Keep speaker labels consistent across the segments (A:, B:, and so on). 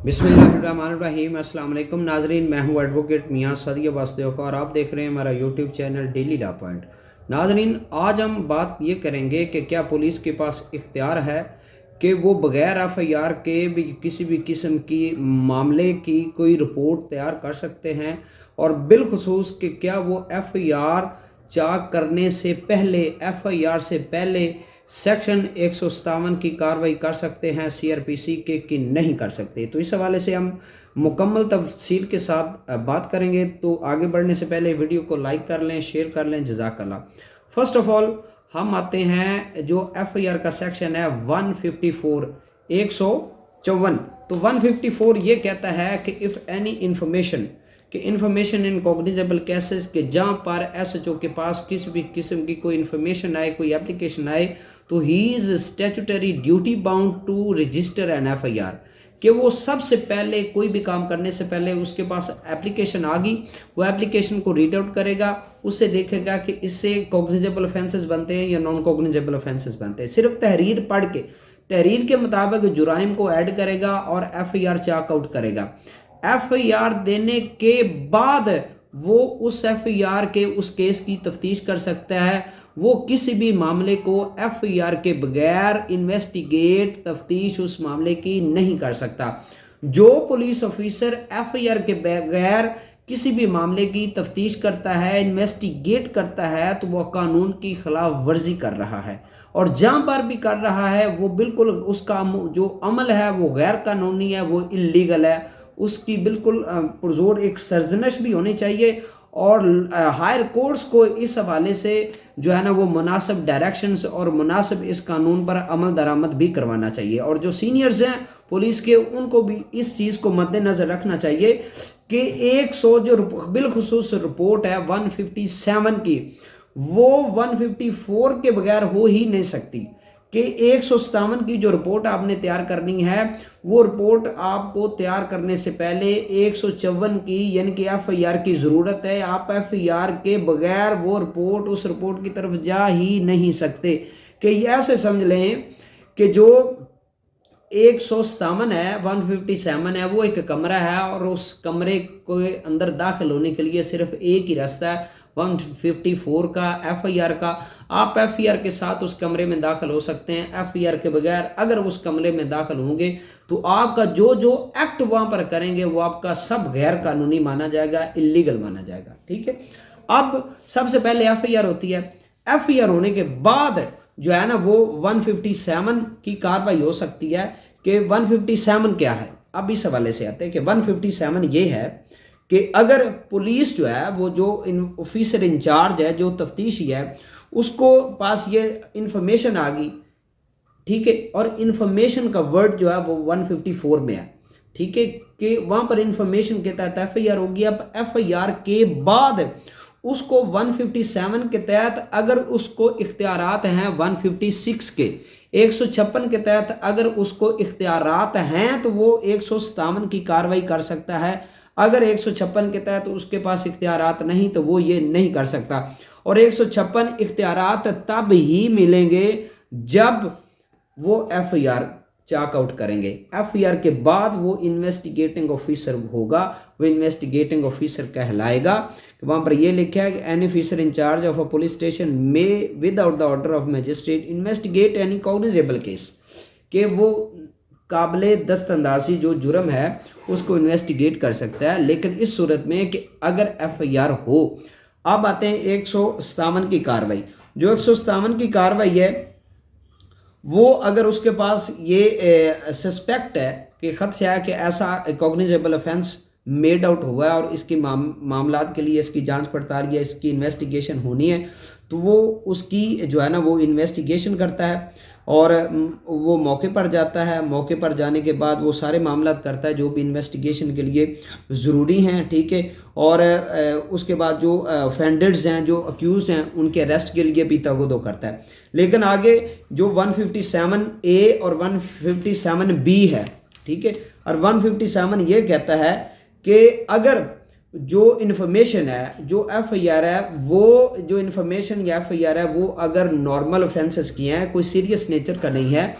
A: बिस्मिल्लाहिर्रहमानिर्रहीम। अस्सलाम वालेकुम नाजरीन, मैं हूं एडवोकेट मियां सदिया वास्तव और आप देख रहे हैं हमारा YouTube channel daily law point. नाजरीन, आज हम बात ये करेंगे कि क्या पुलिस के पास इख्तियार है कि वो बग़ैर एफआईआर के भी किसी भी किस्म की मामले की कोई रिपोर्ट तैयार कर सकते हैं, और बिलखुसूस कि क्या वो एफआईआर चाक करने से पहले, एफआईआर से पहले सेक्शन 157 की कार्रवाई कर सकते हैं सीआरपीसी के कि नहीं कर सकते। तो इस हवाले से हम मुकम्मल तफसील के साथ बात करेंगे। तो आगे बढ़ने से पहले वीडियो को लाइक कर लें, शेयर कर लें, जज़ाकल्लाह। फर्स्ट ऑफ ऑल हम आते हैं जो एफआईआर का सेक्शन है 154 154। तो 154 ये कहता है कि इफ़ एनी इंफॉर्मेशन कि इंफॉर्मेशन इन कॉग्निजेबल केसेस के जहाँ पर एसएचओ के पास किसी भी किस्म की कोई इंफॉर्मेशन आए, कोई एप्लीकेशन आए, तो he is statutory duty bound to register an FIR. कि वो सबसे पहले कोई भी काम करने से पहले उसके पास एप्लीकेशन आ गई, वो एप्लीकेशन को रीड आउट करेगा, उससे देखेगा कि इससे कॉग्निजेबल ऑफेंसेस बनते हैं या नॉन कॉग्निजेबल ऑफेंसेस बनते हैं। सिर्फ तहरीर पढ़ के तहरीर के मुताबिक जुराइम को ऐड करेगा और एफआईआर चाक आउट करेगा। एफआईआर देने के बाद वो उस एफआईआर के उस केस की तफ्तीश कर सकता है। वो किसी भी मामले को एफआईआर के बगैर इन्वेस्टिगेट तफ्तीश उस मामले की नहीं कर सकता। जो पुलिस ऑफिसर एफआईआर के बगैर किसी भी मामले की तफ्तीश करता है, इन्वेस्टिगेट करता है, तो वह कानून की खिलाफ वर्जी कर रहा है, और जहाँ पर भी कर रहा है वो बिल्कुल उसका जो अमल है वो गैर कानूनी है, वो इल्लीगल है। उसकी बिल्कुल पुरजोर एक सरजनश भी होनी चाहिए, और हायर कोर्ट्स को इस हवाले से जो है ना वो मुनासिब डायरेक्शंस और मुनासिब इस कानून पर अमल दरामद भी करवाना चाहिए। और जो सीनियर्स हैं पुलिस के, उनको भी इस चीज़ को मद्देनज़र रखना चाहिए कि 100 जो बिलखुसूस रिपोर्ट है 157 की, वो 154 के बगैर हो ही नहीं सकती। कि 157 की जो रिपोर्ट आपने तैयार करनी है, वो रिपोर्ट आपको तैयार करने से पहले 154 की यानी कि एफआईआर की ज़रूरत है। आप एफआईआर के बगैर वो रिपोर्ट, उस रिपोर्ट की तरफ जा ही नहीं सकते। कि ये ऐसे समझ लें कि जो 157 है, 157 है, वो एक कमरा है, और उस कमरे को अंदर दाखिल होने के लिए सिर्फ एक ही रास्ता है 154 का, एफआईआर का। आप एफआईआर के साथ उस कमरे में दाखिल हो सकते हैं। एफआईआर के बगैर अगर उस कमरे में दाखिल होंगे तो आपका जो जो एक्ट वहां पर करेंगे वो आपका सब गैर कानूनी माना जाएगा, इलीगल माना जाएगा। ठीक है। अब सबसे पहले एफआईआर होती है। एफआईआर होने के बाद जो है ना वो 157 की कार्रवाई हो सकती है। कि 157 क्या है, अब इस हवाले से आते हैं कि 157 ये है कि अगर पुलिस जो है वो जो ऑफिसर इंचार्ज है, जो तफ्तीशी है, उसको पास ये इंफॉर्मेशन आ गई, ठीक है, और इंफॉर्मेशन का वर्ड जो है वो 154 में है, ठीक है, कि वहां पर इंफॉर्मेशन के तहत एफआईआर होगी। अब एफआईआर के बाद उसको 157 के तहत अगर उसको इख्तियारात हैं 156 के, 156 के तहत अगर उसको इख्तियारात हैं तो वो 157 की कार्रवाई कर सकता है। अगर 156 के तहत उसके पास इख्तियारात नहीं तो वो ये नहीं कर सकता। और 156 इख्तियारात तब ही मिलेंगे जब वो एफआईआर चाक आउट करेंगे। एफआईआर के बाद वो इन्वेस्टिगेटिंग ऑफिसर होगा, वो इन्वेस्टिगेटिंग ऑफिसर कहलाएगा। वहां पर ये लिखा है कि any officer in-charge of a police station may without the order of magistrate investigate any cognizable case. कि वो काबिले दस्तंदाजी जो जुर्म है उसको इन्वेस्टिगेट कर सकता है, लेकिन इस सूरत में कि अगर एफआईआर हो। अब आते हैं 157 की कार्रवाई। जो 157 की कार्रवाई है वो अगर उसके पास ये सस्पेक्ट है कि खदशा है कि ऐसा कॉग्निजेबल ऑफेंस मेड आउट हुआ है और इसकी मामलात के लिए इसकी जांच पड़ताल या इसकी इन्वेस्टिगेशन होनी है, तो वो उसकी जो है ना वो इन्वेस्टिगेशन करता है और वो मौके पर जाता है। मौके पर जाने के बाद वो सारे मामलात करता है जो भी इन्वेस्टिगेशन के लिए ज़रूरी हैं, ठीक है। और उसके बाद जो ऑफेंडर्स हैं, जो अक्यूज़ हैं, उनके अरेस्ट के लिए भी तगदो करता है। लेकिन आगे जो 157A और 157B है, ठीक है, और 157 ये कहता है कि अगर जो इन्फॉर्मेशन है, जो एफआईआर है, वो जो इन्फॉर्मेशन या एफआईआर है वो अगर नॉर्मल ऑफेंसेस की हैं, कोई सीरियस नेचर का नहीं है,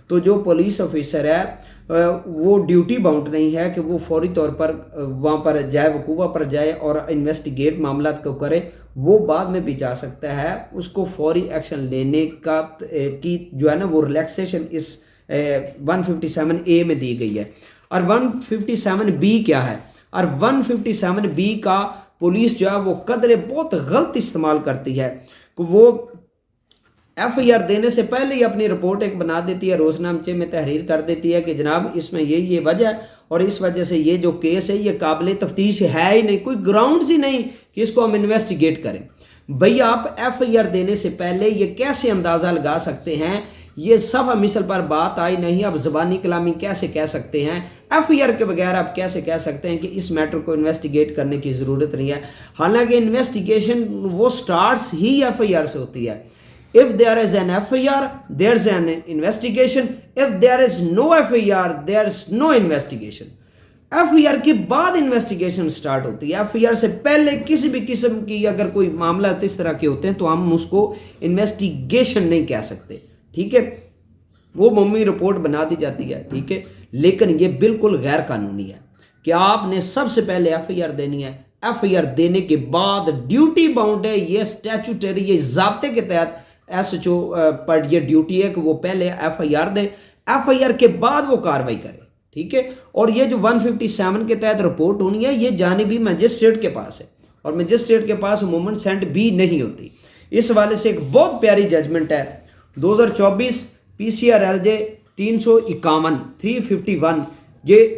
A: तो जो पुलिस ऑफिसर है वो ड्यूटी बाउंड नहीं है कि वो फौरी तौर पर वहाँ पर जाए, वकूफ़ा पर जाए और इन्वेस्टिगेट मामला को करे। वो बाद में भी जा सकता है, उसको फौरी एक्शन लेने का की जो है ना वो रिलैक्सेशन इस 157A में दी गई है। और 157B क्या है? और 157B का पुलिस जो है वो कदरे बहुत गलत इस्तेमाल करती है कि वो FIR देने से पहले ही अपनी रिपोर्ट एक बना देती है, रोजनामचे में तहरीर कर देती है कि जनाब इसमें ये वजह है और इस वजह से ये जो केस है ये काबिल तफ्तीश है ही नहीं, कोई ग्राउंड्स ही नहीं कि इसको हम इन्वेस्टिगेट करें। भैया आप FIR देने से पहले ये कैसे अंदाज़ा लगा सकते हैं? ये सफ़ा मिसल पर बात आई नहीं, अब ज़बानी कलामी कैसे कह सकते हैं? FIR के बगैर आप कैसे कह सकते हैं कि इस मैटर को इन्वेस्टिगेट करने की ज़रूरत नहीं है? हालांकि इन्वेस्टिगेशन वो स्टार्ट्स ही FIR से होती है। If there is an FIR, there's an investigation. If there is no FIR, there's no investigation. FIR के बाद इन्वेस्टिगेशन स्टार्ट होती है। FIR से पहले किसी भी किस्म की अगर कोई मामला इस तरह के होते हैं तो हम उसको इन्वेस्टिगेशन नहीं कह सकते, ठीक है। वो मम्मी रिपोर्ट बना दी जाती है, ठीक है, लेकिन ये बिल्कुल गैर कानूनी है कि आपने सबसे पहले FIR देनी है। FIR देने के बाद ड्यूटी बाउंड है, ये स्टैट्यूटरी, ये ज़ाब्ते के तहत SHO पर ये ड्यूटी है कि वो पहले FIR दे, FIR के बाद वो कार्रवाई करे, ठीक है। और ये जो 157 के तहत रिपोर्ट होनी है ये जानिबी मजिस्ट्रेट के पास है और मजिस्ट्रेट के पास अमूमन सेंड भी नहीं होती। इस हवाले से एक बहुत प्यारी जजमेंट है 2024 PCR LJ 351 ये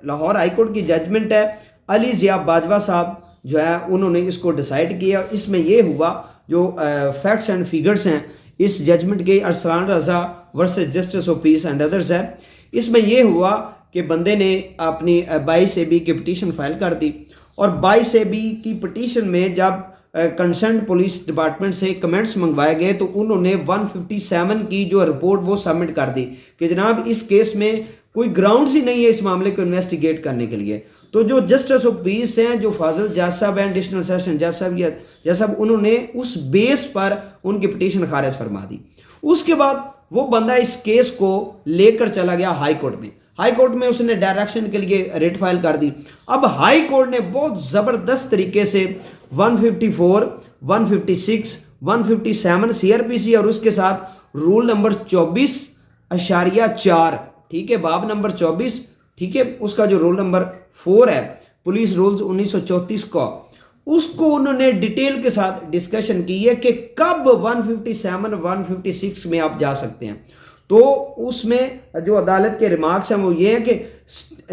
A: लाहौर हाईकोर्ट की जजमेंट है। अली ज़िया बाजवा साहब जो है उन्होंने इसको डिसाइड किया। इसमें ये हुआ जो फैक्ट्स एंड फिगर्स हैं इस जजमेंट के, Arsalan Raza versus justice of peace and others है। इसमें यह हुआ कि बंदे ने अपनी 22AB की पिटीशन फाइल कर दी और 22AB की पिटीशन में जब कंसर्न पुलिस डिपार्टमेंट से कमेंट्स मंगवाए गए तो उन्होंने 157 की जो रिपोर्ट वो सबमिट कर दी कि जनाब इस केस में कोई ग्राउंड्स ही नहीं है इस मामले को इन्वेस्टिगेट करने के लिए। तो जो जस्टिस ऑफ पीस हैं, जो फाजिल जज साहब हैं, एडिशनल सेशन जज साहब, उन्होंने उस बेस पर उनकी पिटीशन खारिज फरमा दी। उसके बाद वो बंदा इस केस को लेकर चला गया हाई कोर्ट में। हाई कोर्ट में उसने डायरेक्शन के लिए रिट फाइल कर दी। अब हाई कोर्ट ने बहुत ज़बरदस्त तरीके से 154, 156, 157 CRPC और उसके साथ रूल नंबर 24.4, ठीक है, बाब नंबर 24, ठीक है, उसका जो रोल नंबर 4 है पुलिस रूल्स 1934 का, उसको उन्होंने डिटेल के साथ डिस्कशन की है कि कब 157, 156 में आप जा सकते हैं। तो उसमें जो अदालत के रिमार्क्स हैं वो ये है कि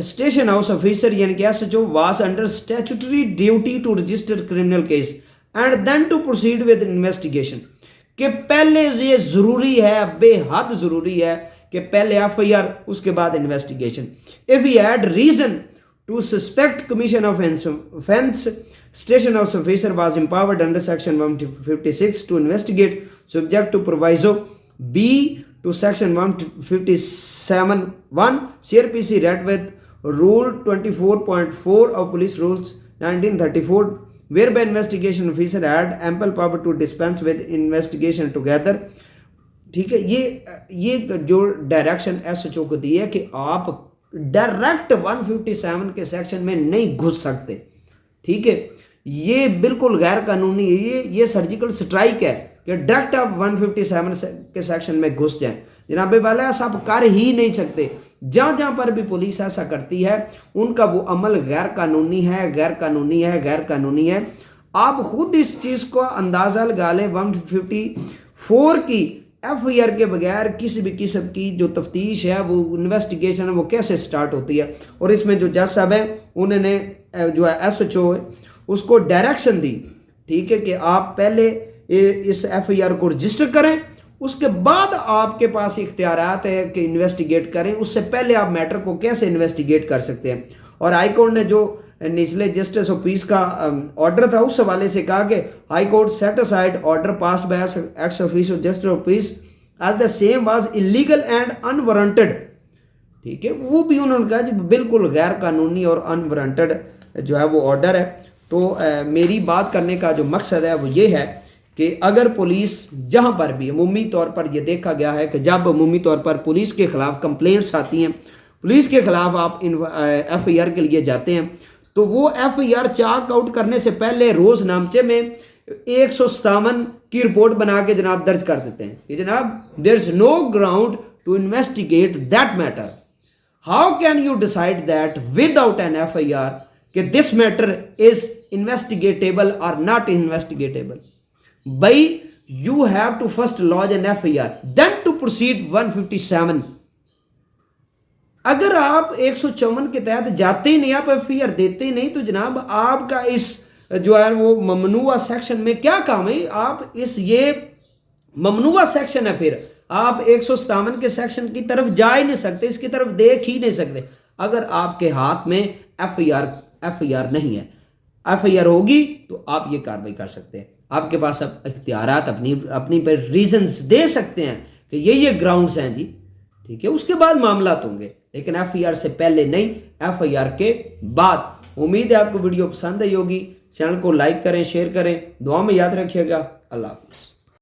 A: स्टेशन हाउस ऑफिसर यानी कि SHO was under statutory duty to register criminal case and then to proceed with investigation, कि पहले ये ज़रूरी है, बेहद ज़रूरी है कि पहले FIR उसके बाद investigation. If he had reason to suspect commission of offense, station house officer was empowered under section 156 to investigate subject to proviso B to section 157(1) CRPC read with rule 24.4 of police rules 1934, whereby investigation officer had ample power to dispense with investigation together, ठीक है। ये जो direction SHO को दी है कि आप direct 157 के section में नहीं घुस सकते, ठीक है। ये बिल्कुल गैर कानूनी है, ये सर्जिकल स्ट्राइक है कि डायरेक्ट आप 157 के सेक्शन में घुस जाएं। जनाबे वाला ऐसा आप कर ही नहीं सकते। जहाँ जहाँ पर भी पुलिस ऐसा करती है उनका वो अमल गैर कानूनी है, गैर कानूनी है, गैर कानूनी है। आप खुद इस चीज़ को अंदाज़ा लगा लें, 154 की FIR के बगैर किसी भी किस्म की जो तफ्तीश है, वो इन्वेस्टिगेशन है, वो कैसे स्टार्ट होती है। और इसमें जो जज साहब है उन्होंने जो है SHO है उसको डायरेक्शन दी, ठीक है, कि आप पहले इस FIR को रजिस्टर करें, उसके बाद आपके पास इख्तियारात है कि इन्वेस्टिगेट करें। उससे पहले आप मैटर को कैसे इन्वेस्टिगेट कर सकते हैं। और हाई कोर्ट ने जो निचले जस्टिस ऑफ पीस का ऑर्डर था उस हवाले से कहा कि high court set aside order passed by ex official justice of peace as the same was illegal and unwarranted, ठीक है। वो भी उन्होंने कहा जी बिल्कुल गैर कानूनी और अनवारंटेड जो है वो ऑर्डर है। तो मेरी बात करने का जो मकसद है वो ये है कि अगर पुलिस जहाँ पर भी अमूमी तौर पर यह देखा गया है कि जब अमूमी तौर पर पुलिस के ख़िलाफ़ कंप्लेंट्स आती हैं,
B: पुलिस के खिलाफ आप FIR के लिए जाते हैं तो वो FIR चाक आउट करने से पहले रोजनामचे में 157 की रिपोर्ट बना के जनाब दर्ज कर देते हैं कि जनाब there is no ground to investigate that matter. How can you decide that without an FIR कि दिस मैटर इज इन्वेस्टिगेटेबल और नॉट इन्वेस्टिगेटेबल? भाई you have to first lodge an FIR then to proceed 157। अगर आप 154 के तहत जाते ही नहीं, आप FIR देते ही नहीं, तो जनाब आपका इस जो है वो ममनुआ सेक्शन में क्या काम है? आप इस ये ममनुआ सेक्शन है, फिर आप 157 के सेक्शन की तरफ जा ही नहीं सकते, इसकी तरफ देख ही नहीं सकते अगर आपके हाथ में FIR नहीं है। FIR होगी तो आप ये कार्रवाई कर सकते हैं, आपके पास अब इख्तियारात अपनी पर रीजंस दे सकते हैं कि ये ग्राउंड्स हैं जी, ठीक है, उसके बाद मामला होंगे, लेकिन FIR से पहले नहीं, FIR के बाद। उम्मीद है आपको वीडियो पसंद आई होगी। चैनल को लाइक करें, शेयर करें, दुआ में याद रखिएगा। अल्लाह हाफिज़।